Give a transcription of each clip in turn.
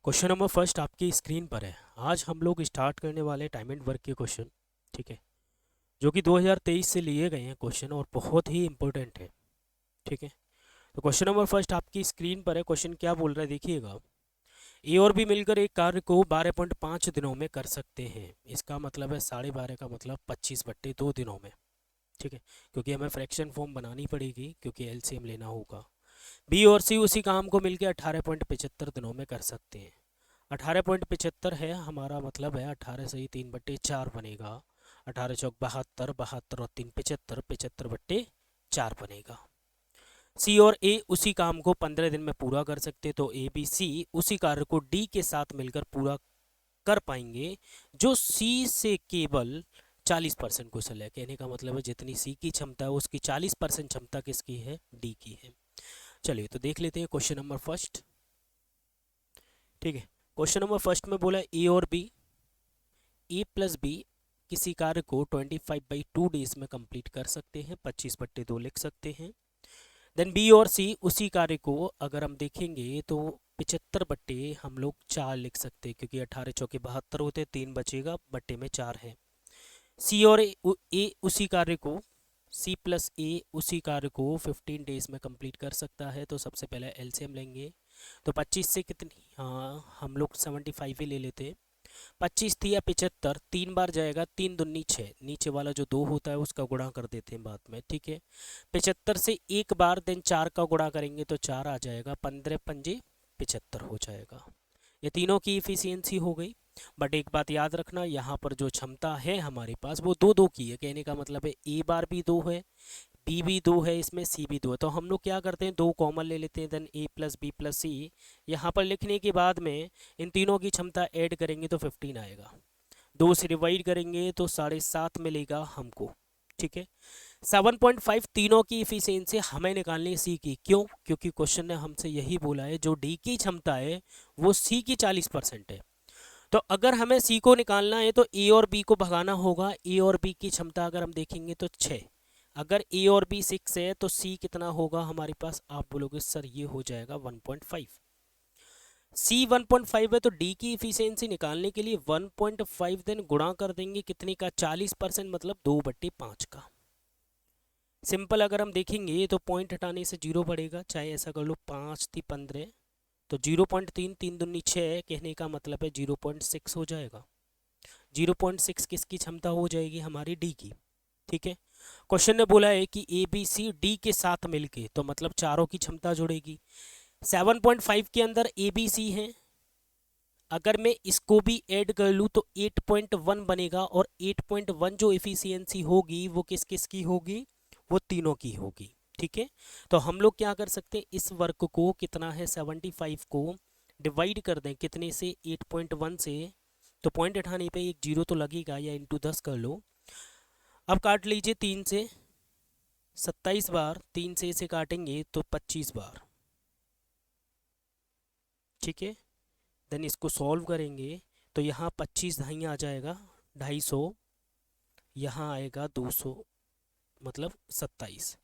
Question number first आपकी screen पर है। आज हम लोग स्टार्ट करने वाले टाइम एंड वर्क के क्वेश्चन, ठीक है, जो कि 2023 से लिए गए हैं क्वेश्चन और बहुत ही इंपॉर्टेंट है। ठीक है, तो क्वेश्चन नंबर फर्स्ट आपकी स्क्रीन पर है। क्वेश्चन क्या बोल रहा है देखिएगा। ए और बी मिलकर एक कार्य को 12.5 दिनों में कर सकते हैं। इसका मतलब है 12.5 का मतलब 25/2 दिनों में। ठीक है, क्योंकि हमें फ्रैक्शन फॉर्म बनानी पड़ेगी क्योंकि एलसीएम लेना होगा। बी और सी उसी काम को मिलकर 18.75 दिनों में कर सकते हैं। 18.75 है हमारा, मतलब है 18 से ही 3/4 बनेगा। 18 चौक 72, 72 और 3 75, 75/4 बनेगा। सी और ए उसी काम को 15 दिन में पूरा कर सकते, तो ए बी सी उसी कार्य को डी के साथ मिलकर पूरा कर पाएंगे, जो सी से केवल 40% कुशल है। कहने का मतलब है जितनी सी की क्षमता है उसकी 40% क्षमता किसकी है, डी की है। चलिए तो देख लेते हैं क्वेश्चन नंबर फर्स्ट। ठीक है, क्वेश्चन नंबर फर्स्ट में बोला ए और बी, ए प्लस बी किसी कार्य को 25/2 डेज में कंप्लीट कर सकते हैं, 25/2 लिख सकते हैं। देन बी और सी उसी कार्य को अगर हम देखेंगे तो 75 हम लोग 4 लिख सकते हैं, क्योंकि 18 चौके 72 होते, 3 बचेगा, बट्टे में 4 है। सी और ए उसी कार्य को, सी प्लस ए उसी कार्य को 15 डेज में कंप्लीट कर सकता है। तो सबसे पहले एलसीएम लेंगे, तो 25 से कितनी, हाँ हम लोग 75 ही ले लेते हैं। 25 थी या 75, 3 बार जाएगा, 3 दूनी 6, नीचे वाला जो 2 होता है उसका गुणा कर देते हैं बाद में। ठीक है, 75 से एक बार देन 4 का गुणा करेंगे तो 4 आ जाएगा, 15 पंजे 75 हो जाएगा। ये तीनों की इफिशियंसी हो गई। बट एक बात याद रखना, यहाँ पर जो क्षमता है हमारे पास वो 2-2 की है। कहने का मतलब है ए बार भी 2 है, बी भी 2 है, इसमें सी भी 2 है। तो हम लोग क्या करते हैं, 2 कॉमन ले लेते हैं, देन ए प्लस बी प्लस सी। यहाँ पर लिखने के बाद में इन तीनों की क्षमता ऐड करेंगे तो 15 आएगा। 2 से डिवाइड करेंगे तो 7.5 मिलेगा हमको। ठीक है, 7.5 तीनों की इफिशियंसी हमें निकालनी है सी की। क्यों? क्योंकि क्वेश्चन ने हमसे यही बोला है जो डी की क्षमता है वो सी की 40% है। तो अगर हमें सी को निकालना है तो ए और बी को भगाना होगा। ए और बी की क्षमता अगर हम देखेंगे तो 6, अगर ए और बी 6 है तो सी कितना होगा हमारे पास, आप बोलोगे सर ये हो जाएगा 1.5। सी 1.5 है तो डी की इफिशियंसी निकालने के लिए 1.5 देन गुणा कर देंगे कितने का, 40%, मतलब 2/5 का। सिंपल अगर हम देखेंगे तो पॉइंट हटाने से 0 पड़ेगा, चाहे ऐसा कर लो, 5 थी 15 तो 0.3, 3 दूनी 6, कहने का मतलब है 0.6 हो जाएगा। 0.6 किसकी क्षमता हो जाएगी, हमारी डी की। ठीक है, क्वेश्चन ने बोला है कि ए बी सी डी के साथ मिलके, तो मतलब चारों की क्षमता जुड़ेगी। 7.5 के अंदर ए बी सी है, अगर मैं इसको भी ऐड कर लूँ तो 8.1 बनेगा, और 8.1 जो एफिशिएंसी होगी वो किस किस की होगी, वो तीनों की होगी। ठीक है, तो हम लोग क्या कर सकते हैं, इस वर्क को कितना है 75 को डिवाइड कर दें कितने से, 8.1 से, तो पॉइंट उठाने पे एक 0 तो लगेगा, या इंटू 10 कर लो। अब काट लीजिए 3 से, 27 बार 3 से इसे काटेंगे तो 25 बार। ठीक है, देन इसको सॉल्व करेंगे तो यहाँ 25 ढाई आ जाएगा 250, यहाँ आएगा 200, मतलब 27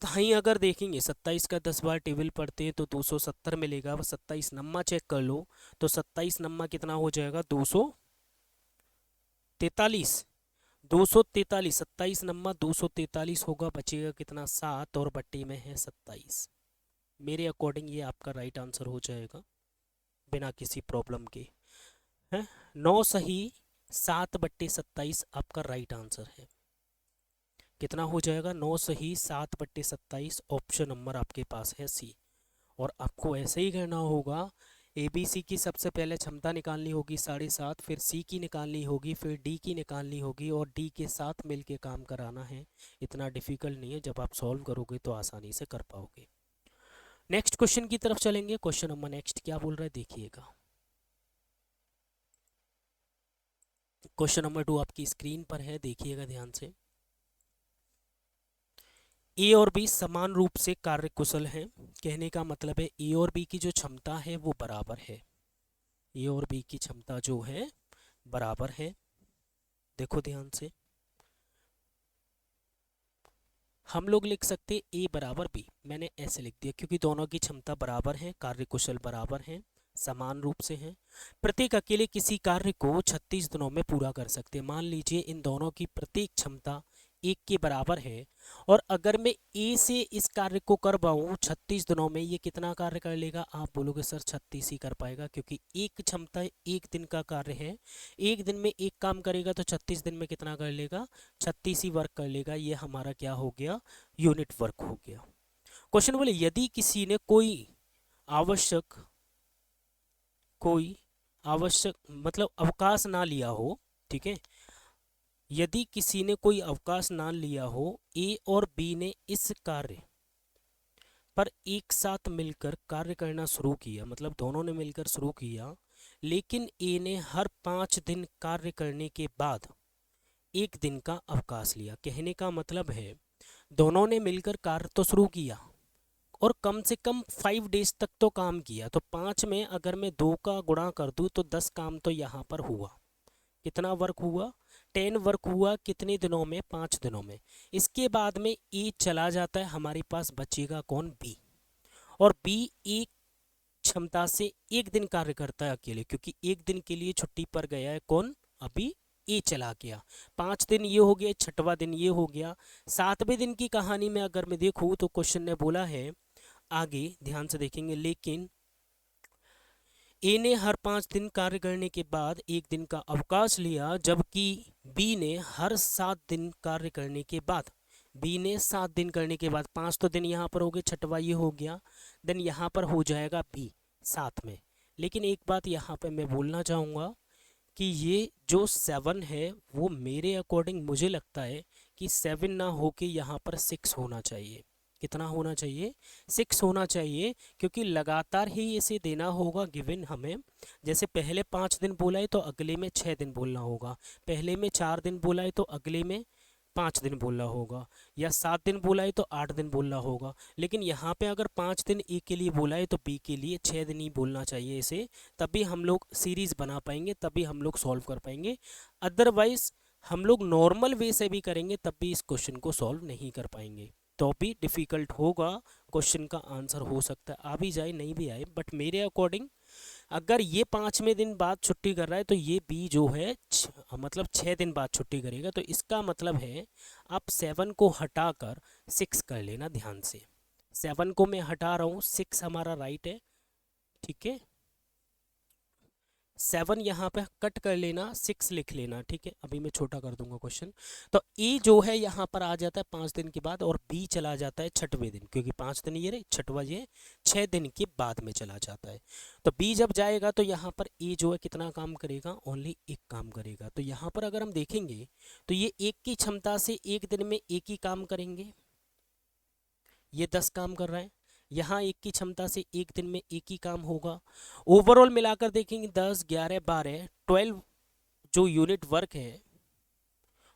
ढाई अगर देखेंगे, 27 का 10 बार टेबल पढ़ते हैं तो 270 मिलेगा। 27 नम्मा चेक कर लो तो 27 नम्मा कितना हो जाएगा, 243। 243, 27 नम्मा 243 होगा, बचेगा कितना, 7, और बट्टी में है 27। मेरे अकॉर्डिंग ये आपका राइट आंसर हो जाएगा बिना किसी प्रॉब्लम के। है 9 सही, 7/27 आपका राइट आंसर है। कितना हो जाएगा, 9 सही 7/27, ऑप्शन नंबर आपके पास है सी। और आपको ऐसे ही करना होगा, ए बी सी की सबसे पहले क्षमता निकालनी होगी 7.5, फिर सी की निकालनी होगी, फिर डी की निकालनी होगी, और डी के साथ मिलके काम कराना है। इतना डिफिकल्ट नहीं है, जब आप सॉल्व करोगे तो आसानी से कर पाओगे। नेक्स्ट क्वेश्चन की तरफ चलेंगे। क्वेश्चन नंबर नेक्स्ट क्या बोल रहा है देखिएगा। क्वेश्चन नंबर 2 आपकी स्क्रीन पर है, देखिएगा ध्यान से। ए और बी समान रूप से कार्य कुशल हैं। कहने का मतलब है ए और बी की जो क्षमता है वो बराबर है। ए और बी की क्षमता जो है बराबर है। देखो ध्यान से, हम लोग लिख सकते ए बराबर बी, मैंने ऐसे लिख दिया क्योंकि दोनों की क्षमता बराबर है, कार्य कुशल बराबर हैं, समान रूप से हैं। प्रत्येक अकेले किसी कार्य को 36 दिनों में पूरा कर सकते हैं। मान लीजिए इन दोनों की प्रत्येक क्षमता एक के बराबर है, और अगर मैं ए से इस कार्य को कर पाऊँ 36 दिनों में, ये कितना कार्य कर लेगा? आप बोलोगे सर 36 ही कर पाएगा, क्योंकि एक क्षमता एक दिन का कार्य है, एक दिन में एक काम करेगा तो 36 दिन में कितना कर लेगा? 36 ही वर्क कर लेगा। ये हमारा क्या हो गया? यूनिट वर्क हो गया। क्वेश्चन बोले यदि किसी ने कोई आवश्यक मतलब अवकाश ना लिया हो, ठीक है, यदि किसी ने कोई अवकाश ना लिया हो, ए और बी ने इस कार्य पर एक साथ मिलकर कार्य करना शुरू किया, मतलब दोनों ने मिलकर शुरू किया, लेकिन ए ने हर 5 दिन कार्य करने के बाद एक दिन का अवकाश लिया। कहने का मतलब है दोनों ने मिलकर कार्य तो शुरू किया और कम से कम 5 डेज तक तो काम किया, तो 5 में अगर मैं 2 का गुणा कर दूं तो 10 काम तो यहाँ पर हुआ। कितना वर्क हुआ? 10 वर्क हुआ। कितने दिनों में? 5 दिनों में। इसके बाद में ए चला जाता है, हमारे पास बचेगा कौन? बी। और बी एक क्षमता से एक दिन कार्य करता है अकेले, क्योंकि एक दिन के लिए छुट्टी पर गया है कौन? अभी ए चला गया। 5 दिन ये हो गया, 6वां दिन ये हो गया। 7वें दिन की कहानी में अगर मैं देखूँ तो क्वेश्चन ने बोला है, आगे ध्यान से देखेंगे, लेकिन ए ने हर 5 दिन कार्य करने के बाद एक दिन का अवकाश लिया, जबकि बी ने हर 7 दिन कार्य करने के बाद, बी ने 7 दिन करने के बाद, 5 तो दिन यहाँ पर हो गए, 6वां ये हो गया, देन यहाँ पर हो जाएगा बी साथ में। लेकिन एक बात यहाँ पे मैं बोलना चाहूँगा कि ये जो 7 है वो मेरे अकॉर्डिंग मुझे लगता है कि 7 ना होके यहाँ पर 6 होना चाहिए। कितना होना चाहिए? 6 होना चाहिए, क्योंकि लगातार ही इसे देना होगा गिवन हमें। जैसे पहले 5 दिन बोला है तो अगले में 6 दिन बोलना होगा, पहले में 4 दिन बोला है तो अगले में 5 दिन बोलना होगा, या 7 दिन बोला है तो 8 दिन बोलना होगा। लेकिन यहाँ पे अगर 5 दिन ए के लिए बोला है तो बी के लिए 6 दिन ही बोलना चाहिए इसे, तभी हम लोग सीरीज बना पाएंगे, तभी हम लोग सॉल्व कर पाएंगे। अदरवाइज हम लोग नॉर्मल वे से भी करेंगे तब भी इस क्वेश्चन को सॉल्व नहीं कर पाएंगे, तो भी डिफ़िकल्ट होगा। क्वेश्चन का आंसर हो सकता है आ भी जाए नहीं भी आए, बट मेरे अकॉर्डिंग अगर ये 5वें दिन बाद छुट्टी कर रहा है तो ये बी जो है मतलब 6 दिन बाद छुट्टी करेगा, तो इसका मतलब है आप 7 को हटाकर 6 कर लेना ध्यान से। 7 को मैं हटा रहा हूँ, 6 हमारा राइट है, ठीक है। 7 यहाँ पे कट कर लेना, 6 लिख लेना, ठीक है। अभी मैं छोटा कर दूंगा क्वेश्चन। तो ए जो है यहाँ पर आ जाता है 5 दिन के बाद, और बी चला जाता है 6वें दिन, क्योंकि 5 दिन ये रहे, 6वां ये 6 दिन के बाद में चला जाता है। तो बी जब जाएगा तो यहाँ पर ए जो है कितना काम करेगा? ओनली एक काम करेगा। तो यहाँ पर अगर हम देखेंगे तो ये एक की क्षमता से एक दिन में एक ही काम करेंगे, ये 10 काम कर रहा है। यहाँ एक की क्षमता से एक दिन में एक ही काम होगा। ओवरऑल मिलाकर देखेंगे 10, 11, 12, 12 जो यूनिट वर्क है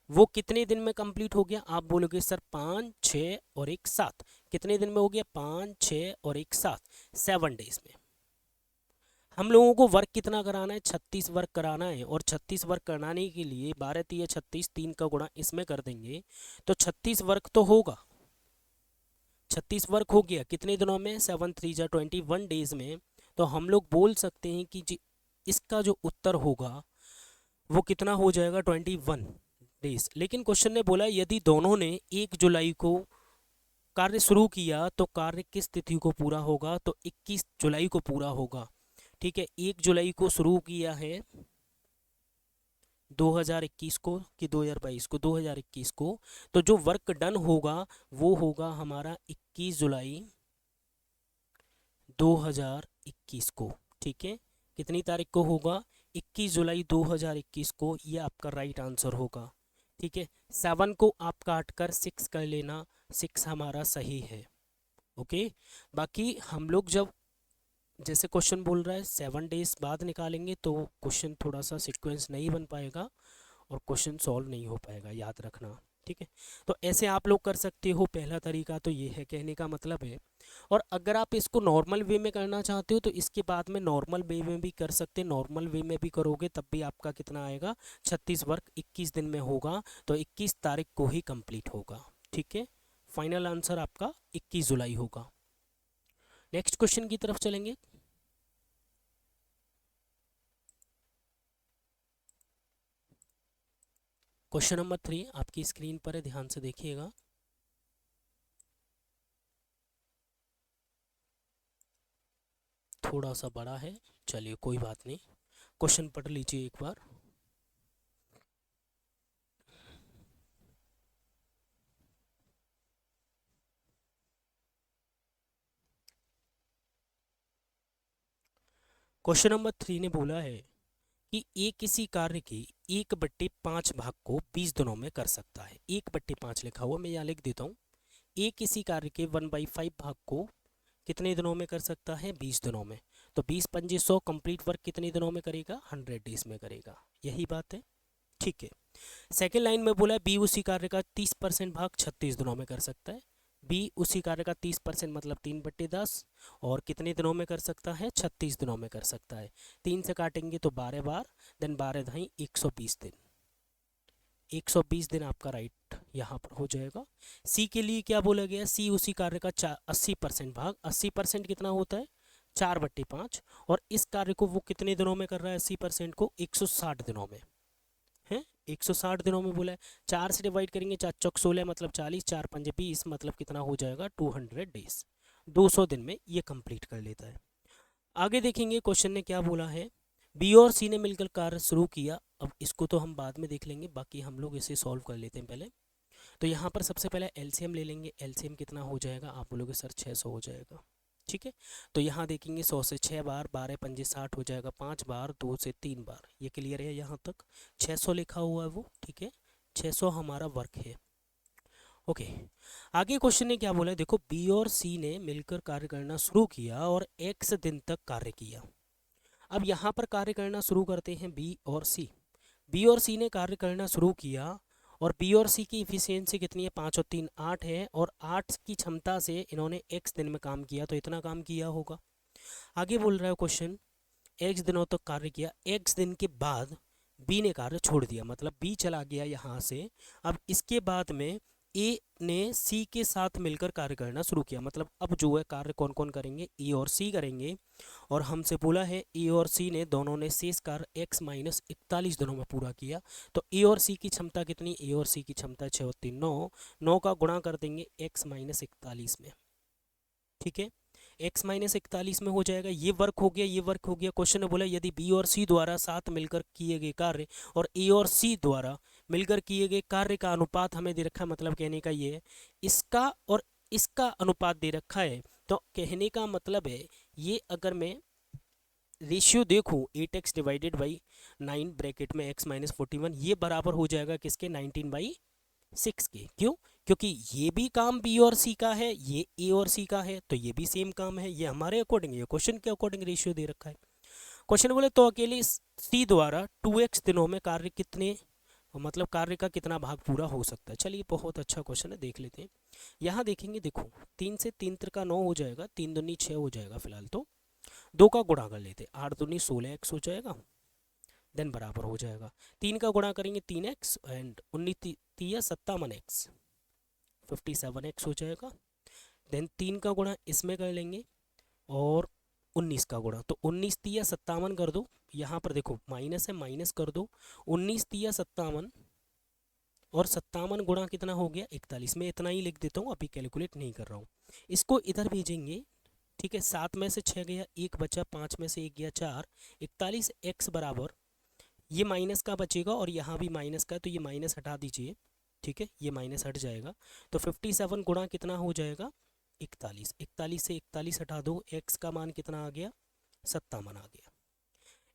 वो कितने दिन में कंप्लीट हो गया? आप बोलोगे सर 5, 6 और 1 7। कितने दिन में हो गया? 5, 6 और 1 7, 7 डेज में। हम लोगों को वर्क कितना कराना है? 36 वर्क कराना है, और 36 वर्क कराने के लिए 12 3 36, 3 का गुणा इसमें कर देंगे तो 36 वर्क तो होगा। 36 वर्क हो गया कितने दिनों में? 7 3 जा 21 डेज में। तो हम लोग बोल सकते हैं कि जी इसका जो उत्तर होगा वो कितना हो जाएगा? 21 डेज। लेकिन क्वेश्चन ने बोला यदि दोनों ने 1 जुलाई को कार्य शुरू किया तो कार्य किस तिथि को पूरा होगा? तो 21 जुलाई को पूरा होगा, ठीक है। 1 जुलाई को शुरू किया है 2021 को कि 2022 को? 2021 को। तो जो वर्क डन होगा वो होगा हमारा 21 जुलाई 2021 को, ठीक है। कितनी तारीख को होगा? 21 जुलाई 2021 को। ये आपका राइट आंसर होगा, ठीक है। 7 को आप काट कर 6 कर लेना, 6 हमारा सही है, ओके। बाकी हम लोग जब जैसे क्वेश्चन बोल रहा है 7 डेज बाद निकालेंगे तो क्वेश्चन थोड़ा सा सीक्वेंस नहीं बन पाएगा और क्वेश्चन सॉल्व नहीं हो पाएगा, याद रखना, ठीक है। तो ऐसे आप लोग कर सकते हो। पहला तरीका तो ये है, कहने का मतलब है। और अगर आप इसको नॉर्मल वे में करना चाहते हो तो इसके बाद में नॉर्मल वे में भी कर सकते हैं। नॉर्मल वे में भी करोगे तब भी आपका कितना आएगा? 36 वर्क 21 दिन में होगा, तो 21 तारीख को ही कंप्लीट होगा, ठीक है। फाइनल आंसर आपका 21 जुलाई होगा। नेक्स्ट क्वेश्चन की तरफ चलेंगे। क्वेश्चन नंबर 3 आपकी स्क्रीन पर है, ध्यान से देखिएगा। थोड़ा सा बड़ा है, चलिए कोई बात नहीं, क्वेश्चन पढ़ लीजिए एक बार। क्वेश्चन नंबर 3 ने बोला है कि एक किसी कार्य के 1/5 भाग को 20 दिनों में कर सकता है। 1/5 लिखा हुआ, मैं यहाँ लिख देता हूँ। एक किसी कार्य के 1/5 भाग को कितने दिनों में कर सकता है? 20 दिनों में। तो 20 पंजे 100, कंप्लीट वर्क कितने दिनों में करेगा? 100 डेज में करेगा। यही बात है, ठीक है। सेकेंड लाइन में बोला है बी उसी कार्य का 30% भाग 36 दिनों में कर सकता है। बी उसी कार्य का 30% मतलब 3/10 और कितने दिनों में कर सकता है? 36 दिनों में कर सकता है। 3 से काटेंगे तो 12 बार, देन 12 धाई 120 दिन। 120 दिन आपका राइट यहाँ पर हो जाएगा। सी के लिए क्या बोला गया? सी उसी कार्य का 80% भाग, 80% कितना होता है? 4/5। और इस कार्य को वो कितने दिनों में कर रहा है? 80% को 160 दिनों में है। 160 दिनों में बोला है। 4 से डिवाइड करेंगे, 4 चौक 16 मतलब 40, 4 पंजे 20 मतलब कितना हो जाएगा? 200 डेज। 200 दिन में ये कंप्लीट कर लेता है। आगे देखेंगे क्वेश्चन ने क्या बोला है। बी और सी ने मिलकर कार्य शुरू किया। अब इसको तो हम बाद में देख लेंगे, बाकी हम लोग इसे सॉल्व कर लेते हैं पहले। तो यहाँ पर सबसे पहले एलसीएम ले लेंगे। एलसीएम कितना हो जाएगा? आप बोलोगे सर 600 हो जाएगा, ठीक है। तो यहाँ देखेंगे 100 से 6 बार, 12 पंजे 60 हो जाएगा, 5 बार, 2 से 3 बार। ये क्लियर है यहाँ तक? 600 लिखा हुआ है वो, ठीक है। 600 हमारा वर्क है, ओके। आगे क्वेश्चन ने क्या बोला है, देखो बी और सी ने मिलकर कार्य करना शुरू किया और x दिन तक कार्य किया। अब यहाँ पर कार्य करना शुरू करते हैं बी और सी। बी और सी ने कार्य करना शुरू किया और बी और सी की इफिशियंसी कितनी है? 5 और 3 8 है, और 8 की क्षमता से इन्होंने x दिन में काम किया, तो इतना काम किया होगा। आगे बोल रहा है क्वेश्चन, x दिनों तक कार्य किया, x दिन के बाद बी ने कार्य छोड़ दिया, मतलब बी चला गया यहाँ से। अब इसके बाद में ए ने सी के साथ मिलकर कार्य करना शुरू किया, मतलब अब जो है कार्य कौन कौन करेंगे? ए और सी करेंगे। और हमसे बोला है ए और सी ने दोनों ने शेष कार्य x - 41 दिनों में पूरा किया। तो ए और सी की क्षमता कितनी? ए और सी की क्षमता 6 और 3 9, 9 का गुणा कर देंगे x - 41 में, ठीक है। x - 41 में हो जाएगा। ये वर्क हो गया, ये वर्क हो गया। क्वेश्चन ने बोला यदि बी और सी द्वारा साथ मिलकर किए गए कार्य और ए और सी द्वारा मिलकर किए गए कार्य का अनुपात हमें दे रखा है, मतलब कहने का ये है इसका और इसका अनुपात दे रखा है। तो कहने का मतलब है ये अगर मैं रेशियो देखूं 8x डिवाइडेड बाई 9 ब्रैकेट में x - 41, ये बराबर हो जाएगा किसके? 19/6 के। क्यों? क्योंकि ये भी काम बी और सी का है, ये ए और सी का है, तो ये भी सेम काम है। ये हमारे अकॉर्डिंग, ये क्वेश्चन के अकॉर्डिंग रेशियो दे रखा है। क्वेश्चन बोले तो अकेले सी द्वारा 2x दिनों में कार्य कितने, मतलब कार्य का कितना भाग पूरा हो सकता है? चलिए बहुत अच्छा क्वेश्चन है, देख लेते हैं। यहाँ देखेंगे, देखो 3 से 3 त्रिका 9 हो जाएगा, 3 दूनी 6 हो जाएगा फिलहाल तो। 2 का गुणा कर लेते, 8 दूनी 16x हो जाएगा, देन बराबर हो जाएगा। 3 का गुणा करेंगे 3x एंड 19 तिया 57x, 57x हो जाएगा। देन 3 का गुणा इसमें कर लेंगे और 19 का गुणा, तो 19 तिया 57 कर दो। यहाँ पर देखो माइनस है, माइनस कर दो। 19 तिया 57 और 57 गुणा कितना हो गया? 41। में इतना ही लिख देता हूँ, अभी कैलकुलेट नहीं कर रहा हूँ। इसको इधर भेजेंगे, ठीक है। 7 में से 6 गया, 1 बचा, 5 में से 1 गया 4, 41x बराबर, ये माइनस का बचेगा और यहाँ भी माइनस का है, तो ये माइनस हटा दीजिए, ठीक है। ये माइनस हट जाएगा, तो 57 गुणा कितना हो जाएगा? 41। 41 से 41 हटा दो, x का मान कितना आ गया? 57 आ गया।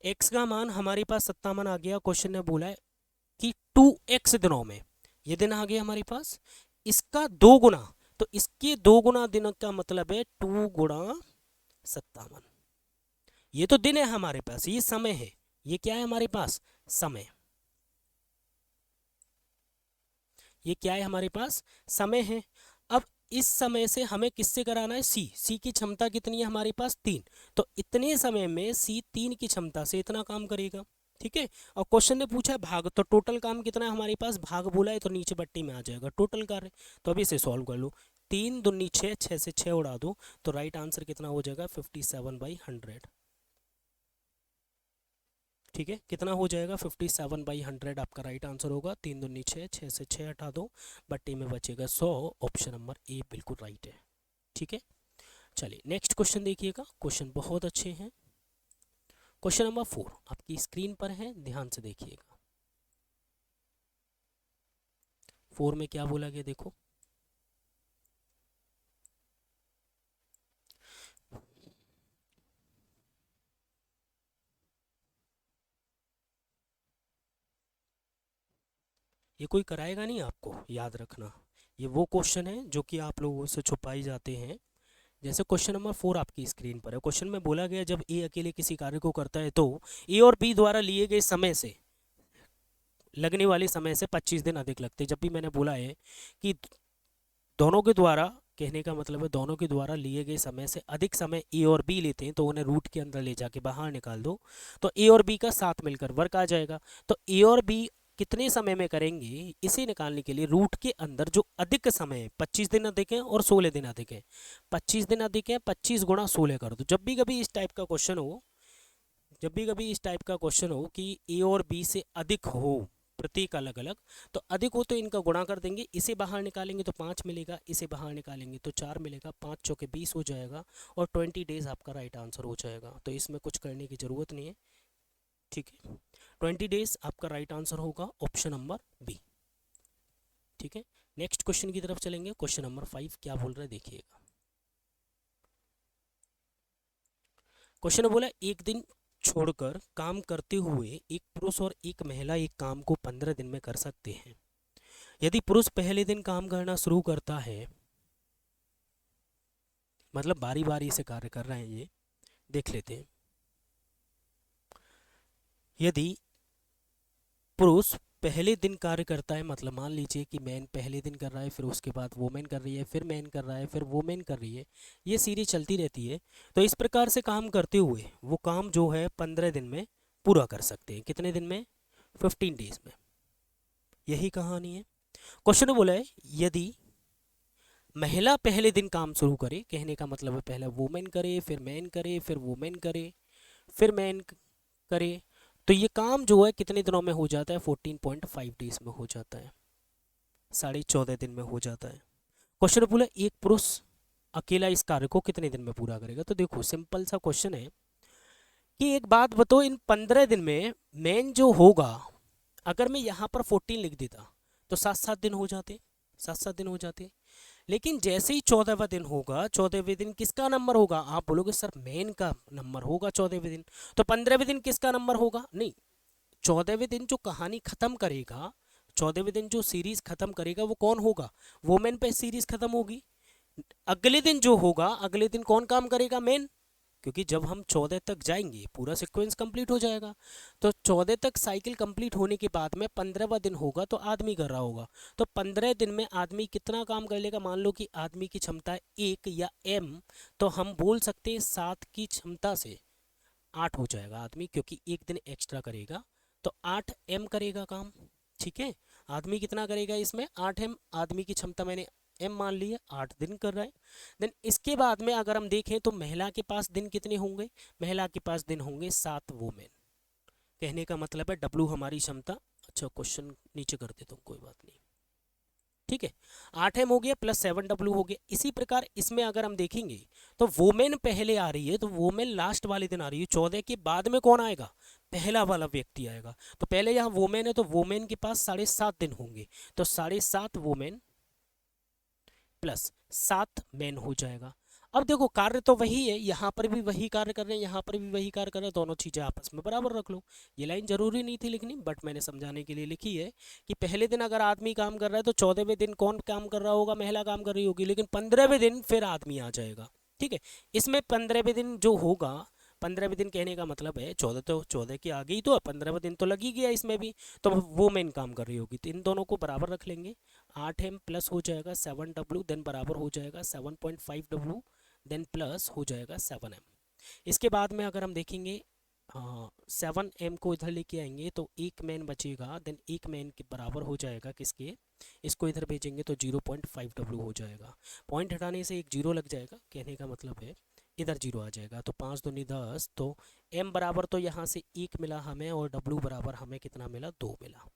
x का मान हमारे पास 57 आ गया। क्वेश्चन ने बोला है कि 2x दिनों में, ये दिन आ गया हमारे पास, इसका 2 गुना, तो इसके 2 गुना दिन का मतलब है 2 गुणा 57। ये तो दिन है हमारे पास, ये समय है, ये क्या है हमारे पास? समय। ये क्या है हमारे पास? समय है। अब इस समय से हमें किससे कराना है? सी की क्षमता कितनी है हमारे पास? 3। तो इतने समय में सी 3 की क्षमता से इतना काम करेगा, ठीक है। और क्वेश्चन ने पूछा है भाग, तो टोटल काम कितना है हमारे पास? भाग बोला है तो नीचे बट्टी में आ जाएगा टोटल कार्य। तो अभी इसे सॉल्व कर लो। 3 दूनी 6, 6 से 6 उड़ा दो, तो राइट आंसर कितना हो जाएगा? 57/100, ठीक है, कितना हो जाएगा 57/100 आपका राइट आंसर होगा। 3 दूनी 6, 6 से 6 हटा दो, बट्टे में बचेगा 100। ऑप्शन नंबर ए बिल्कुल राइट है। ठीक है, चलिए नेक्स्ट क्वेश्चन देखिएगा। क्वेश्चन बहुत अच्छे हैं। क्वेश्चन नंबर 4 आपकी स्क्रीन पर है, ध्यान से देखिएगा। 4 में क्या बोला गया देखो। ये कोई कराएगा नहीं आपको, याद रखना। ये वो क्वेश्चन है जो कि आप लोगों से छुपाई जाते हैं। जैसे क्वेश्चन नंबर 4 आपकी स्क्रीन पर है। क्वेश्चन में बोला गया जब ए अकेले किसी कार्य को करता है तो ए और बी द्वारा लिए गए समय से लगने वाले समय से 25 दिन अधिक लगते हैं। जब भी मैंने बोला है कि दोनों के द्वारा, कहने का मतलब है दोनों के द्वारा लिए गए समय से अधिक समय ए और बी लेते हैं तो उन्हें रूट के अंदर ले जाके बाहर निकाल दो, तो ए और बी का साथ मिलकर वर्क आ जाएगा। तो ए और बी कितने समय में करेंगे, इसे निकालने के लिए रूट के अंदर जो अधिक समय है, 25 दिन अधिक है और 16 दिन अधिक है। 25 दिन अधिक है, 25 गुणा 16 कर दो। जब भी कभी इस टाइप का क्वेश्चन हो, जब भी कभी इस टाइप का क्वेश्चन हो कि ए और बी से अधिक हो, प्रतीक अलग अलग, तो अधिक हो तो इनका गुणा कर देंगे। इसे बाहर निकालेंगे तो 5 मिलेगा, इसे बाहर निकालेंगे तो 4 मिलेगा। 5 चौके 20 हो जाएगा और 20 डेज आपका राइट आंसर हो जाएगा। तो इसमें कुछ करने की ज़रूरत नहीं है। ठीक है, 20 डेज आपका राइट आंसर होगा, ऑप्शन नंबर बी। ठीक है, नेक्स्ट क्वेश्चन की तरफ चलेंगे। क्वेश्चन नंबर 5 क्या बोल रहा है देखिएगा। क्वेश्चन ने बोला एक दिन छोड़कर काम करते हुए एक पुरुष और एक महिला एक काम को 15 दिन में कर सकते हैं। यदि पुरुष पहले दिन काम करना शुरू करता है, मतलब बारी बारी से कार्य कर रहे हैं, ये देख लेते हैं। यदि पुरुष पहले दिन कार्य करता है, मतलब मान लीजिए कि मैन पहले दिन कर रहा है, फिर उसके बाद वोमेन कर रही है, फिर मैन कर रहा है, फिर वोमेन कर रही है, ये सीरीज चलती रहती है। तो इस प्रकार से काम करते हुए वो काम जो है 15 दिन में पूरा कर सकते हैं। कितने दिन में? 15 डेज में। यही कहानी है। क्वेश्चन बोला है यदि महिला पहले दिन काम शुरू करे, कहने का मतलब है पहले वोमेन करे, फिर मैन करे, फिर वोमेन करे, फिर मैन करे, तो ये काम जो है कितने दिनों में हो जाता है? 14.5 डेज में हो जाता है, 14.5 दिन में हो जाता है। क्वेश्चन बोला एक पुरुष अकेला इस कार्य को कितने दिन में पूरा करेगा। तो देखो सिंपल सा क्वेश्चन है कि एक बात बताओ, इन 15 दिन में मैन जो होगा, अगर मैं यहाँ पर 14 लिख देता तो 7-7 दिन हो जाते, 7-7 दिन हो जाते। लेकिन जैसे ही 14वां दिन होगा, 14वें दिन किसका नंबर होगा? आप बोलोगे सर मेन का नंबर होगा 14वें दिन, तो 15वें दिन किसका नंबर होगा? नहीं, 14वें दिन जो कहानी खत्म करेगा, 14वें दिन जो सीरीज खत्म करेगा वो कौन होगा? वोमेन पे सीरीज खत्म होगी। अगले दिन जो होगा, अगले दिन कौन काम करेगा? मेन, क्योंकि जब हम 14 तक जाएंगे पूरा सीक्वेंस कंप्लीट हो जाएगा। तो 14 तक साइकिल कंप्लीट होने के बाद में 15वां दिन होगा तो आदमी कर रहा होगा। तो 15 दिन में आदमी कितना काम कर लेगा? मान लो कि आदमी की क्षमता है 1 या m, तो हम बोल सकते हैं 7 की क्षमता से 8 हो जाएगा आदमी, क्योंकि एक दिन एक्स्ट्रा करेगा तो 8m करेगा काम। ठीक है, आदमी कितना करेगा इसमें? 8m। आदमी की क्षमता मैंने m मान ली है, 8 दिन कर रहा है। देन इसके बाद में अगर हम देखें तो महिला के पास दिन कितने होंगे? महिला के पास दिन होंगे 7 वोमेन। कहने का मतलब है W हमारी क्षमता। अच्छा क्वेश्चन नीचे कर देता हूँ, कोई बात नहीं। ठीक है, 8m हो गया प्लस 7W हो गया। इसी प्रकार इसमें अगर हम देखेंगे तो वोमेन पहले आ रही है, तो वोमेन लास्ट वाले दिन आ रही है। 14 के बाद में कौन आएगा? पहला वाला व्यक्ति आएगा। तो पहले यहाँ वोमेन है तो वोमेन के पास 7.5 दिन होंगे, तो 7.5 वोमेन प्लस 7 मैन हो जाएगा। अब देखो कार्य तो वही है, यहाँ पर भी वही कार्य कर रहे हैं, यहाँ पर भी वही कार्य कर रहे हैं, दोनों चीज़ें आपस में बराबर रख लो। ये लाइन जरूरी नहीं थी लिखनी, बट मैंने समझाने के लिए लिखी है कि पहले दिन अगर आदमी काम कर रहा है तो 14वें दिन कौन काम कर रहा होगा? महिला काम कर रही होगी, लेकिन 15वें दिन फिर आदमी आ जाएगा। ठीक है, इसमें 15वें दिन जो होगा, 15वें दिन कहने का मतलब है 14, तो 14 के आगे ही तो 15वां दिन तो लग ही गया इसमें भी, तो वो मेन काम कर रही होगी। तो इन दोनों को बराबर रख लेंगे। 8m प्लस हो जाएगा 7W, देन बराबर हो जाएगा 7.5W, देन प्लस हो जाएगा 7m। इसके बाद में अगर हम देखेंगे 7m को इधर लेके आएंगे तो एक मैन बचेगा, देन एक मैन के बराबर हो जाएगा किसके? इसको इधर भेजेंगे तो 0.5W हो जाएगा। पॉइंट हटाने से एक जीरो लग जाएगा, कहने का मतलब है इधर 0 आ जाएगा, तो 5 दूनी 10, तो m बराबर तो यहाँ से 1 मिला हमें और w बराबर हमें कितना मिला, 2 मिला।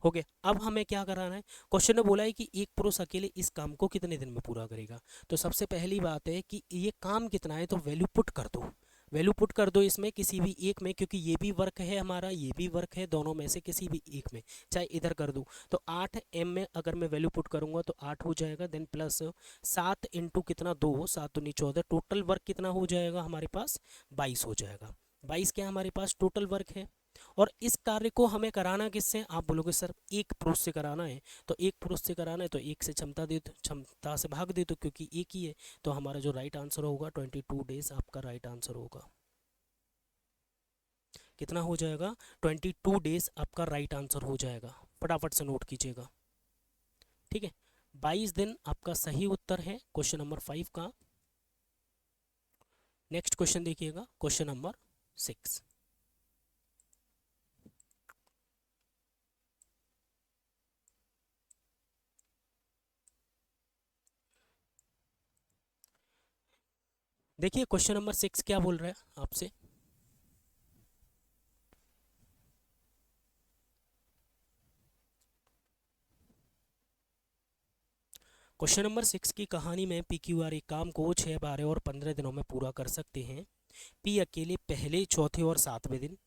हो गया। अब हमें क्या कराना है, क्वेश्चन ने बोला है कि एक पुरुष अकेले इस काम को कितने दिन में पूरा करेगा। तो सबसे पहली बात है कि ये काम कितना है, तो वैल्यू पुट कर दो, वैल्यू पुट कर दो इसमें किसी भी एक में, क्योंकि ये भी वर्क है हमारा, ये भी वर्क है, दोनों में से किसी भी एक में, चाहे इधर कर दूँ। तो 8 m में अगर मैं वैल्यू पुट करूँगा तो 8 हो जाएगा, देन प्लस 7 इंटू कितना 2, 7 दूनी 14, टोटल वर्क कितना हो जाएगा हमारे पास, 22 हो जाएगा। 22 क्या हमारे पास टोटल वर्क है। और इस कार्य को हमें कराना किससे, आप बोलोगे सर एक पुरुष से कराना है, तो एक पुरुष से कराना है तो एक से क्षमता दे दो, क्षमता से भाग दे दो, क्योंकि एक ही है। तो हमारा जो राइट आंसर होगा 22 डेज आपका राइट आंसर होगा। कितना हो जाएगा, 22 डेज आपका राइट आंसर हो जाएगा, फटाफट से नोट कीजिएगा। ठीक है, 22 दिन आपका सही उत्तर है क्वेश्चन नंबर 5 का। नेक्स्ट क्वेश्चन देखिएगा, क्वेश्चन नंबर 6। देखिए क्वेश्चन नंबर 6 क्या बोल रहा है आपसे। क्वेश्चन नंबर 6 की कहानी में पी क्यू आर एक काम को 6, 12 और 15 दिनों में पूरा कर सकते हैं। पी अकेले पहले, चौथे और 7वें दिन,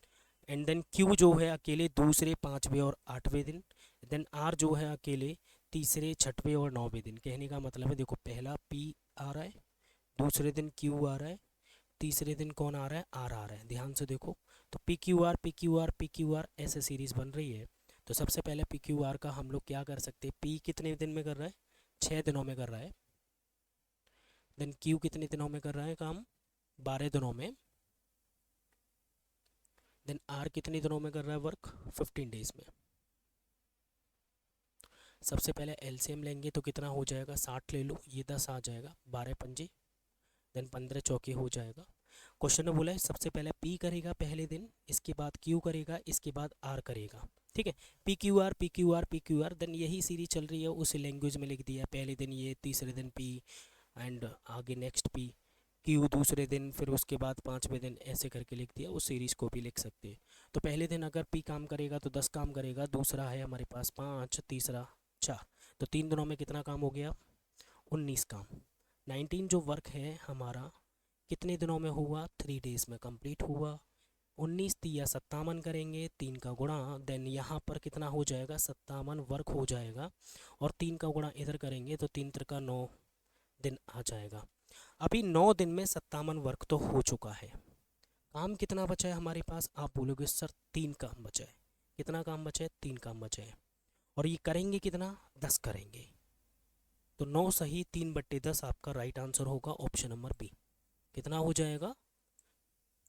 एंड देन क्यू जो है अकेले दूसरे, 5वें और 8वें दिन, देन आर जो है अकेले तीसरे, 6वें और 9वें दिन। कहने का मतलब है देखो, पहला पी आ रहा है, दूसरे दिन क्यू आ रहा है, तीसरे दिन कौन आ रहा है, आर आ रहा है। ध्यान से देखो, तो P Q R P Q R P Q are ऐसे सीरीज बन रही है। तो सबसे पहले पी क्यू आर का हम लोग क्या कर सकते हैं, पी कितने दिन में कर रहा है, 6 दिनों में कर रहा है। देन क्यू कितने दिनों में कर रहा है काम, 12 दिनों में। देन आर कितने दिनों में कर रहा है वर्क, 15 डेज में। सबसे पहले एलसीएम लेंगे तो कितना हो जाएगा, 60 ले लो, ये 10 आ जाएगा, 12 पंजे, देन 15 चौके हो जाएगा। क्वेश्चन ने बोला है सबसे पहले पी करेगा पहले दिन, इसके बाद क्यू करेगा, इसके बाद आर करेगा। ठीक है, P Q R P Q R P Q R, then यही सीरीज चल रही है, उसी लैंग्वेज में लिख दिया, पहले दिन ये, तीसरे दिन पी, एंड आगे नेक्स्ट पी, क्यू दूसरे दिन, फिर उसके बाद 5वें दिन, ऐसे करके लिख दिया। उस सीरीज़ को भी लिख सकते हैं। तो पहले दिन अगर पी काम करेगा तो 10 काम करेगा, दूसरा है हमारे पास 5, तीसरा 4, तो 3 दिनों में कितना काम हो गया, 19 काम। 19 जो वर्क है हमारा कितने दिनों में हुआ, 3 डेज में कंप्लीट हुआ। 19 तिया 57 करेंगे, 3 का गुणा, देन यहाँ पर कितना हो जाएगा, 57 वर्क हो जाएगा, और 3 का गुणा इधर करेंगे तो 3 त्रिका 9 दिन आ जाएगा। अभी 9 दिन में 57 वर्क तो हो चुका है। काम कितना बचा है हमारे पास, आप बोलोगे सर 3 काम बचा है। कितना काम बचा है, 3 काम बचा है। और ये करेंगे कितना, 10 करेंगे। तो 9 सही 3/10 आपका राइट आंसर होगा, ऑप्शन नंबर बी। कितना हो जाएगा,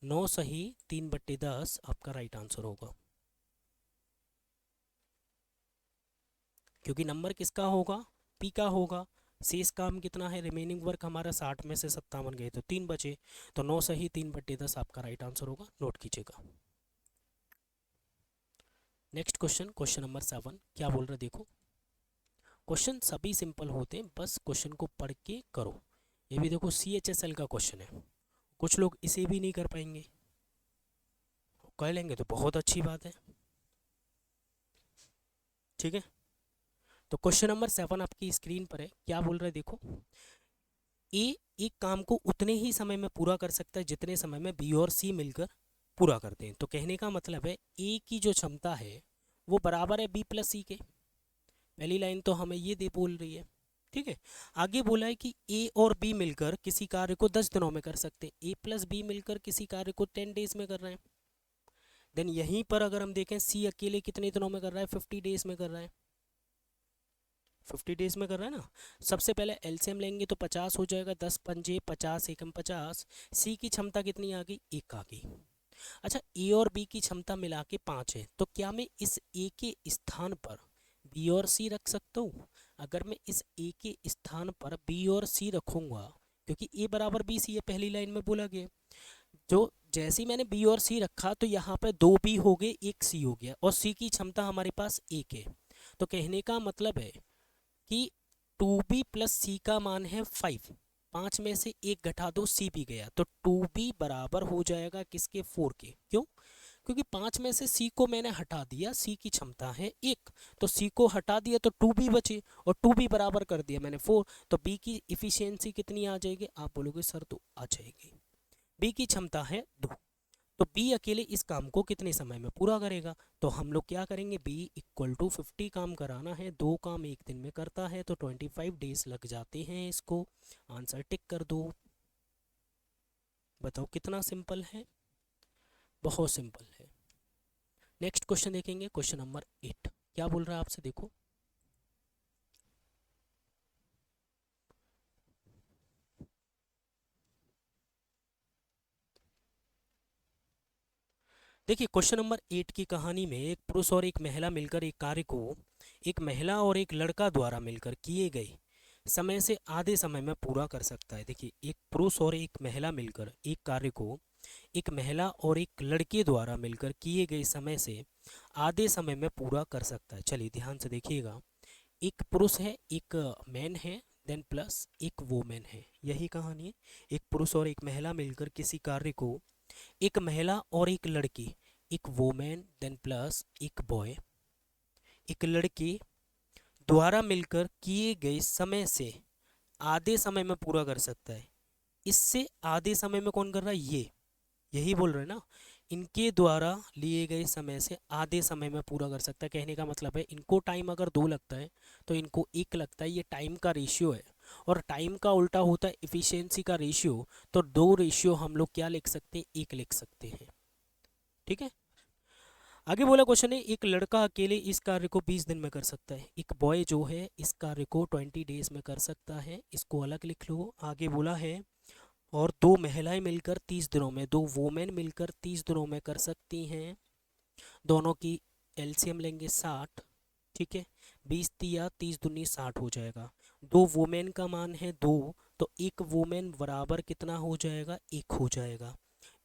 9 सही 3/10 आपका राइट आंसर होगा। क्योंकि नंबर किसका होगा, पी का होगा। शेष काम कितना है, रिमेनिंग वर्क हमारा 60 में से 57 गए तो 3 बचे, तो 9 सही 3/10 आपका राइट आंसर होगा, नोट कीजिएगा। नेक्स्ट क्वेश्चन, क्वेश्चन नंबर 7 क्या बोल रहे देखो। क्वेश्चन सभी सिंपल होते हैं, बस क्वेश्चन को पढ़ के करो। ये भी देखो CHSL का क्वेश्चन है, कुछ लोग इसे भी नहीं कर पाएंगे, कर लेंगे तो बहुत अच्छी बात है। ठीक है, तो क्वेश्चन नंबर 7 आपकी स्क्रीन पर है, क्या बोल रहे हैं देखो। ए एक काम को उतने ही समय में पूरा कर सकता है जितने समय में बी और सी मिलकर पूरा करते हैं। तो कहने का मतलब है ए की जो क्षमता है वो बराबर है बी प्लस सी के। पहली लाइन तो हमें ये दे बोल रही है। ठीक है, आगे बोला है कि ए और बी मिलकर किसी कार्य को 10 दिनों में कर सकते हैं, ए प्लस बी मिलकर किसी कार्य को 10 डेज में कर रहे हैं। देन यहीं पर अगर हम देखें सी अकेले कितने दिनों में कर रहा है, 50 डेज में कर रहा है, 50 डेज में कर रहा है ना। सबसे पहले एलसीएम लेंगे तो 50 हो जाएगा, 10 पंजे 50, एकम 50। सी की क्षमता कितनी आ गई, 1 आ गई। अच्छा, ए और बी की क्षमता मिला के 5 है, तो क्या मैं इस ए के स्थान पर बी और सी रख सकता हूँ। अगर मैं इस ए के स्थान पर बी और सी रखूँगा, क्योंकि ए बराबर बी सी है, पहली लाइन में बोला गया। जो जैसे ही मैंने बी और सी रखा तो यहाँ पे 2 बी हो गए, 1 सी हो गया, और सी की क्षमता हमारे पास 1 है। तो कहने का मतलब है कि 2b प्लस सी का मान है 5, 5 में से 1 घटा दो, सी भी गया, तो 2b बराबर हो जाएगा किसके, 4 के। क्यों? क्योंकि 5 में से सी को मैंने हटा दिया, सी की क्षमता है 1, तो सी को हटा दिया तो 2b बचे, और 2b बराबर कर दिया मैंने 4, तो b की इफिशियंसी कितनी आ जाएगी? आप बोलोगे सर तो आ जाएगी, b की क्षमता है 2, तो b अकेले इस काम को कितने समय में पूरा करेगा? तो हम लोग क्या करेंगे, b इक्वल टू 50 काम कराना है, 2 काम 1 दिन में करता है, तो 25 डेज लग जाते हैं इसको। आंसर टिक कर दो। बताओ कितना सिंपल है, बहुत सिंपल है। नेक्स्ट क्वेश्चन देखेंगे, क्वेश्चन नंबर 8 क्या बोल रहा है आपसे, देखो। देखिए क्वेश्चन नंबर 8 की कहानी में एक पुरुष और एक महिला मिलकर एक कार्य को एक महिला और एक लड़का द्वारा मिलकर किए गए समय से आधे समय में पूरा कर सकता है। देखिए एक पुरुष और एक महिला मिलकर एक कार्य को एक महिला और एक लड़के द्वारा मिलकर किए गए समय से आधे समय में पूरा कर सकता है। चलिए ध्यान से देखिएगा, एक पुरुष है, एक मैन है, देन प्लस एक वोमेन है, यही कहानी है। एक पुरुष और एक महिला मिलकर किसी कार्य को एक महिला और एक लड़की, एक वोमेन देन प्लस एक बॉय, एक लड़के द्वारा मिलकर किए गए समय से आधे समय में पूरा कर सकता है। इससे आधे समय में कौन कर रहा है, ये, यही बोल रहे हैं ना, इनके द्वारा लिए गए समय से आधे समय में पूरा कर सकता है। कहने का मतलब है इनको टाइम अगर 2 लगता है तो इनको 1 लगता है, ये टाइम का रेशियो है, और टाइम का उल्टा होता है इफिशियंसी का रेशियो, तो 2 रेशियो हम लोग क्या लिख सकते हैं, 1 लिख सकते हैं। ठीक है, आगे बोला क्वेश्चन है, एक लड़का अकेले इस कार्य को 20 दिन में कर सकता है, एक बॉय जो है इस कार्य को 20 डेज में कर सकता है, इसको अलग लिख लो। आगे बोला है और 2 महिलाएं मिलकर 30 दिनों में, 2 वोमेन मिलकर 30 दिनों में कर सकती हैं, दोनों की एलसीएम लेंगे 60। ठीक है, 20 तिया 30 दूनी 60 हो जाएगा। 2 वोमेन का मान है 2, तो एक वोमेन बराबर कितना हो जाएगा, 1 हो जाएगा।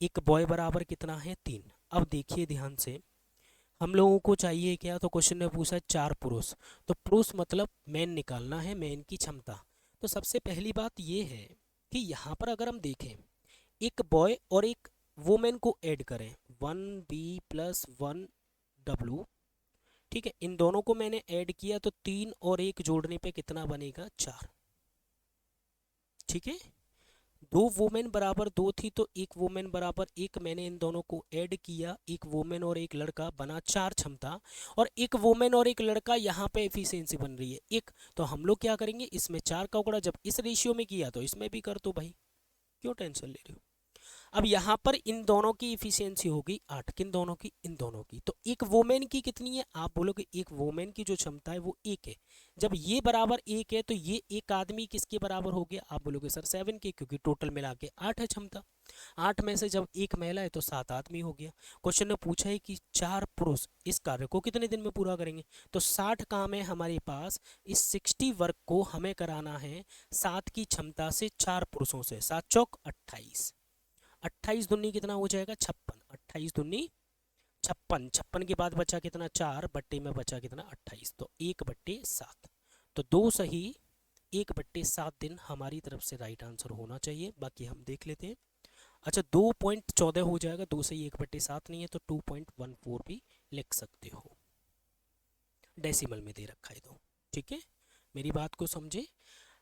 एक बॉय बराबर कितना है, 3। अब देखिए ध्यान से, हम लोगों को चाहिए क्या, तो क्वेश्चन ने पूछा 4 पुरुष, तो पुरुष मतलब मैन निकालना है, मैन की क्षमता। तो सबसे पहली बात ये है कि यहाँ पर अगर हम देखें, एक बॉय और एक वोमेन को ऐड करें, 1b प्लस 1w, ठीक है, इन दोनों को मैंने ऐड किया तो 3 और 1 जोड़ने पे कितना बनेगा, 4। ठीक है, 2 वोमेन बराबर 2 थी, तो एक वोमेन बराबर 1, मैंने इन दोनों को ऐड किया, एक वोमेन और एक लड़का बना 4 क्षमता, और एक वोमेन और एक लड़का यहाँ पे एफिशिएंसी बन रही है 1। तो हम लोग क्या करेंगे, इसमें 4 का उकड़ा जब इस रेशियो में किया तो इसमें भी कर दो भाई, क्यों टेंशन ले रहे हो। अब यहाँ पर इन दोनों की इफिशियंसी होगी 8, किन दोनों की, इन दोनों की। तो एक वोमेन की कितनी है, आप बोलोगे एक वोमेन की जो क्षमता है वो 1 है, जब ये बराबर 1 है तो ये एक आदमी किसके बराबर हो गया, आप बोलोगे सर 7 के, क्योंकि टोटल मिला के 8 है क्षमता। 8 में से जब एक महिला है तो 7 आदमी हो गया। क्वेश्चन ने पूछा है कि 4 पुरुष इस कार्य को कितने दिन में पूरा करेंगे, तो 60 काम है हमारे पास, इस 60 वर्क को हमें कराना है 7 की क्षमता से 4 पुरुषों से, 7 चौक 28, 28 दूनी कितना हो जाएगा, 56, 28 दूनी 56, 56 के बाद बचा कितना, 4 बट्टे में बचा कितना, 28, तो 1/7, तो 2 सही 1/7 दिन हमारी तरफ से राइट आंसर होना चाहिए। बाकी हम देख लेते हैं। अच्छा 2.14 हो जाएगा, 2 से 1/7 नहीं है तो 2.14 भी लिख सकते हो, डेसिमल में दे रखा है तो। ठीक है, मेरी बात को समझे।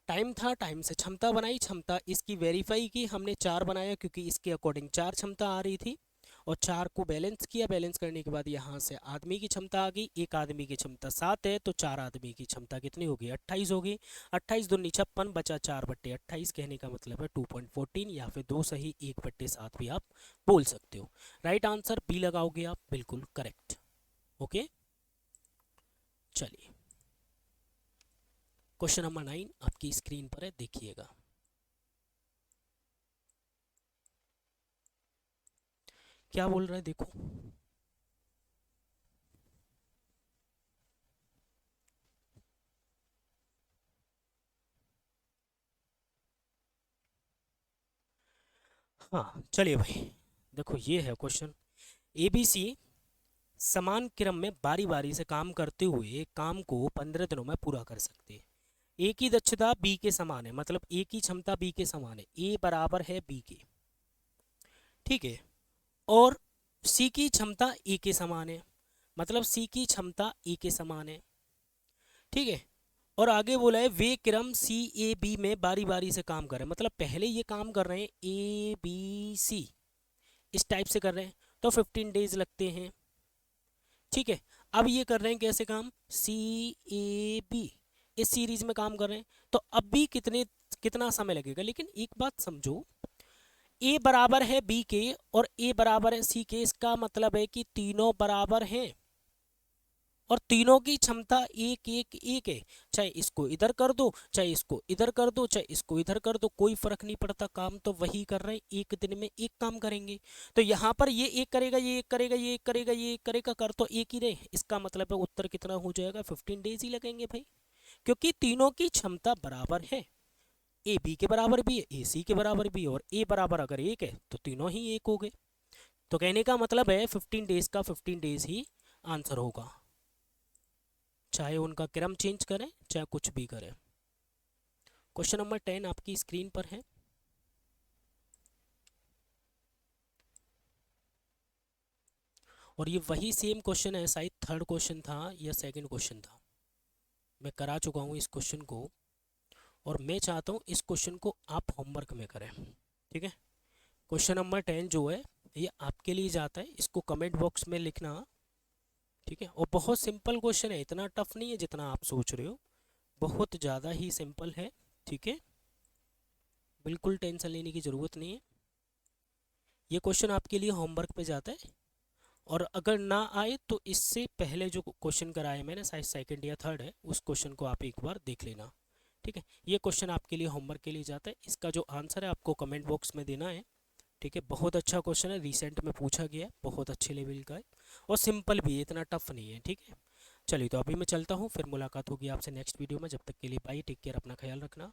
टाइम था, टाइम से क्षमता बनाई, क्षमता इसकी वेरीफाई की हमने, 4 बनाया क्योंकि इसके अकॉर्डिंग 4 क्षमता आ रही थी, और 4 को बैलेंस किया, बैलेंस करने के बाद यहाँ से आदमी की क्षमता आ गई, एक आदमी की क्षमता 7 है तो 4 आदमी की क्षमता कितनी होगी, 28 होगी। 28 दूनी 56 बचा 4/28, कहने का मतलब है 2.14, या फिर 2 सही 1/7 भी आप बोल सकते हो। राइट आंसर बी लगाओगे आप, बिल्कुल करेक्ट। ओके, चलिए क्वेश्चन नंबर 9 आपकी स्क्रीन पर है, देखिएगा। क्या बोल रहा है, देखो। हाँ चलिए भाई, देखो ये है क्वेश्चन। ABC समान क्रम में बारी बारी से काम करते हुए काम को 15 दिनों में पूरा कर सकते हैं। ए की दक्षता बी के समान है, मतलब ए की क्षमता बी के समान है, ए बराबर है बी के, ठीक है। और सी की क्षमता ए के समान है, मतलब सी की क्षमता ए के समान है, ठीक है। और आगे बोला है वे क्रम सी ए बी में बारी बारी से काम कर रहे हैं, मतलब पहले ये काम कर रहे हैं ए बी सी, इस टाइप से कर रहे हैं, तो 15 डेज लगते हैं, ठीक है। अब ये कर रहे हैं कैसे काम, सी ए बी इस सीरीज में काम कर रहे हैं, तो अब भी कितना समय लगेगा। लेकिन एक बात समझो, ए बराबर है बी के और ए बराबर है सी के, इसका मतलब है कि तीनों बराबर हैं और तीनों की क्षमता एक एक एक है। चाहे इसको इधर कर दो, चाहे इसको इधर कर दो, चाहे इसको इधर कर दो, कोई फर्क नहीं पड़ता, काम तो वही कर रहे हैं, एक दिन में एक काम करेंगे। तो यहाँ पर ये एक करेगा, ये एक करेगा, ये एक करेगा, ये एक करेगा, कर तो एक ही रहे, इसका मतलब है उत्तर कितना हो जाएगा, 15 डेज ही लगेंगे भाई, क्योंकि तीनों की क्षमता बराबर है। ए बी के बराबर भी है, ए सी के बराबर भी है, और ए बराबर अगर एक है तो तीनों ही एक हो गए। तो कहने का मतलब है 15 डेज का 15 डेज ही आंसर होगा, चाहे उनका क्रम चेंज करें चाहे कुछ भी करें। क्वेश्चन नंबर 10 आपकी स्क्रीन पर है। और ये वही सेम क्वेश्चन है, शायद थर्ड क्वेश्चन था या सेकंड क्वेश्चन था, मैं करा चुका हूँ इस क्वेश्चन को, और मैं चाहता हूँ इस क्वेश्चन को आप होमवर्क में करें, ठीक है। क्वेश्चन नंबर 10 जो है ये आपके लिए जाता है, इसको कमेंट बॉक्स में लिखना, ठीक है। और बहुत सिंपल क्वेश्चन है, इतना टफ नहीं है जितना आप सोच रहे हो, बहुत ज़्यादा ही सिंपल है, ठीक है, बिल्कुल टेंशन लेने की ज़रूरत नहीं है। ये क्वेश्चन आपके लिए होमवर्क पे जाता है, और अगर ना आए तो इससे पहले जो क्वेश्चन कराए मैंने, शायद सेकंड या थर्ड है, उस क्वेश्चन को आप एक बार देख लेना, ठीक है। ये क्वेश्चन आपके लिए होमवर्क के लिए जाता है, इसका जो आंसर है आपको कमेंट बॉक्स में देना है, ठीक है। बहुत अच्छा क्वेश्चन है, रिसेंट में पूछा गया है, बहुत अच्छे लेवल का है और सिंपल भी है, इतना टफ नहीं है, ठीक है। चलिए तो अभी मैं चलता हूँ, फिर मुलाकात होगी आपसे नेक्स्ट वीडियो में, जब तक के लिए बाय, टेक केयर, अपना ख्याल रखना।